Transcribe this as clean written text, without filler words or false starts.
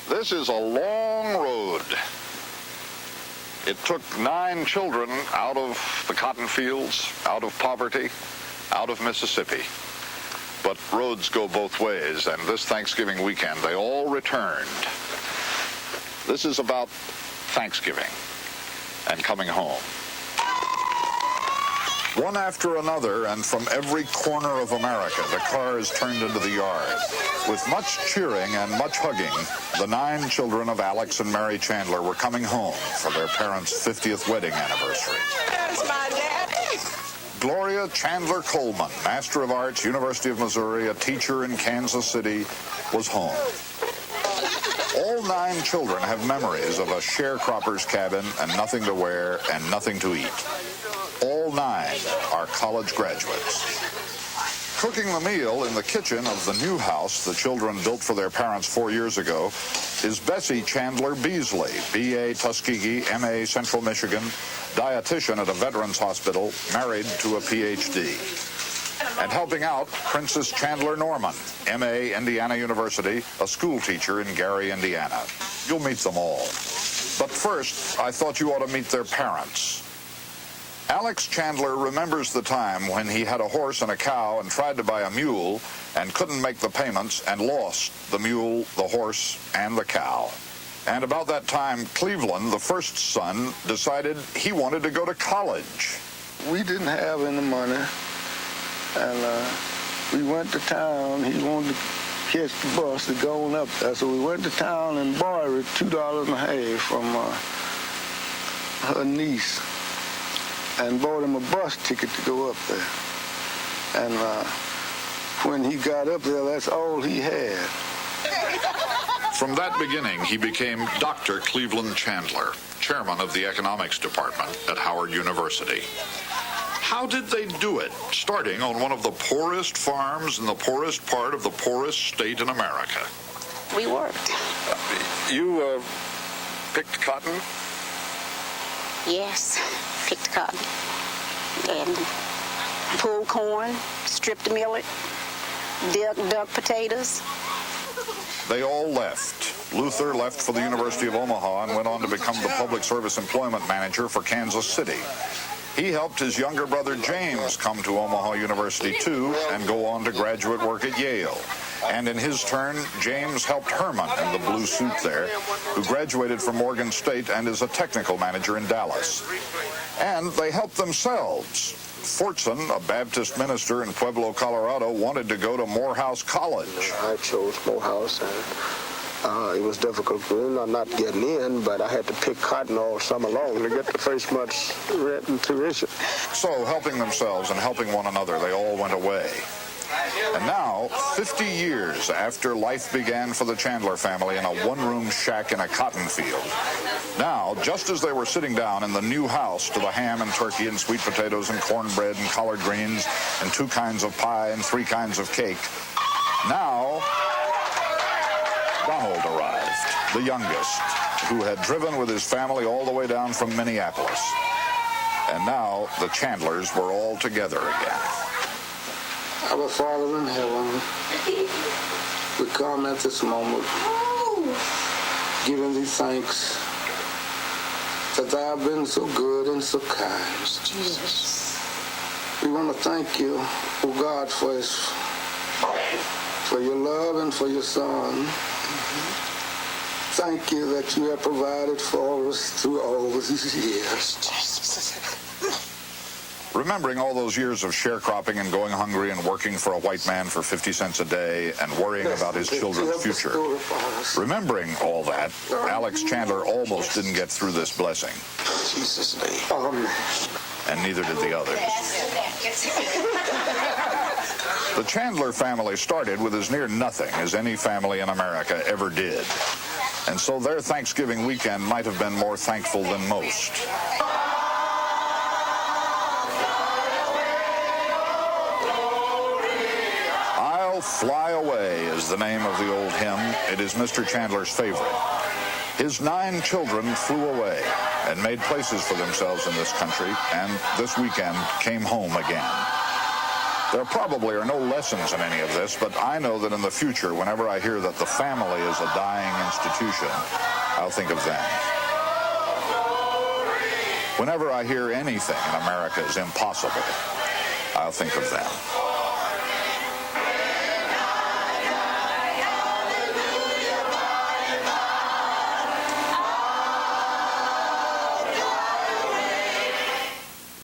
This is a long road. It took 9 children out of the cotton fields, out of poverty, out of Mississippi. But roads go both ways, and this Thanksgiving weekend, they all returned. This is about Thanksgiving and coming home. One after another, and from every corner of America, the cars turned into the yard. With much cheering and much hugging, the 9 children of Alex and Mary Chandler were coming home for their parents' 50th wedding anniversary. There's my daddy. Gloria Chandler Coleman, Master of Arts, University of Missouri, a teacher in Kansas City, was home. All 9 children have memories of a sharecropper's cabin and nothing to wear and nothing to eat. All 9 are college graduates. Cooking the meal in the kitchen of the new house the children built for their parents 4 years ago is Bessie Chandler Beasley, B.A. Tuskegee, M.A. Central Michigan, dietitian at a veterans hospital, married to a Ph.D. And helping out, Princess Chandler Norman, M.A. Indiana University, a school teacher in Gary, Indiana. You'll meet them all. But first, I thought you ought to meet their parents. Alex Chandler remembers the time when he had a horse and a cow and tried to buy a mule and couldn't make the payments and lost the mule, the horse, and the cow. And about that time, Cleveland, the first son, decided he wanted to go to college. We didn't have any money, and we went to town. He wanted to catch the bus to go on up there, so we went to town and borrowed $2.50 from her niece and bought him a bus ticket to go up there. And when he got up there, that's all he had. From that beginning, he became Dr. Cleveland Chandler, chairman of the economics department at Howard University. How did they do it, starting on one of the poorest farms in the poorest part of the poorest state in America? We worked. You picked cotton? Yes, picked cotton and pulled corn, stripped the millet, dug potatoes. They all left. Luther left for the University of Omaha and went on to become the public service employment manager for Kansas City. He helped his younger brother James come to Omaha University too and go on to graduate work at Yale. And in his turn, James helped Herman in the blue suit there, who graduated from Morgan State and is a technical manager in Dallas. And they helped themselves. Fortson, a Baptist minister in Pueblo, Colorado, wanted to go to Morehouse College. I chose Morehouse, and it was difficult for me not getting in, but I had to pick cotton all summer long to get the first month's rent and tuition. So, helping themselves and helping one another, they all went away. And now, 50 years after life began for the Chandler family in a one-room shack in a cotton field, now, just as they were sitting down in the new house to the ham and turkey and sweet potatoes and cornbread and collard greens and 2 kinds of pie and 3 kinds of cake, now Donald arrived, the youngest, who had driven with his family all the way down from Minneapolis. And now the Chandlers were all together again. Our Father in heaven, we come at this moment giving thee thanks that thou hast been so good and so kind. Jesus. We want to thank you, oh God, for your love and for your Son. Thank you that you have provided for us through all these years. Jesus. Remembering all those years of sharecropping and going hungry and working for a white man for 50 cents a day and worrying about his children's future. Remembering all that, Alex Chandler almost didn't get through this blessing. In Jesus' name. Amen. And neither did the others. The Chandler family started with as near nothing as any family in America ever did. And so their Thanksgiving weekend might have been more thankful than most. Fly Away is the name of the old hymn. It is Mr. Chandler's favorite. His 9 children flew away and made places for themselves in this country, and this weekend came home again. There probably are no lessons in any of this, but I know that in the future, whenever I hear that the family is a dying institution, I'll think of them. Whenever I hear anything in America is impossible, I'll think of them.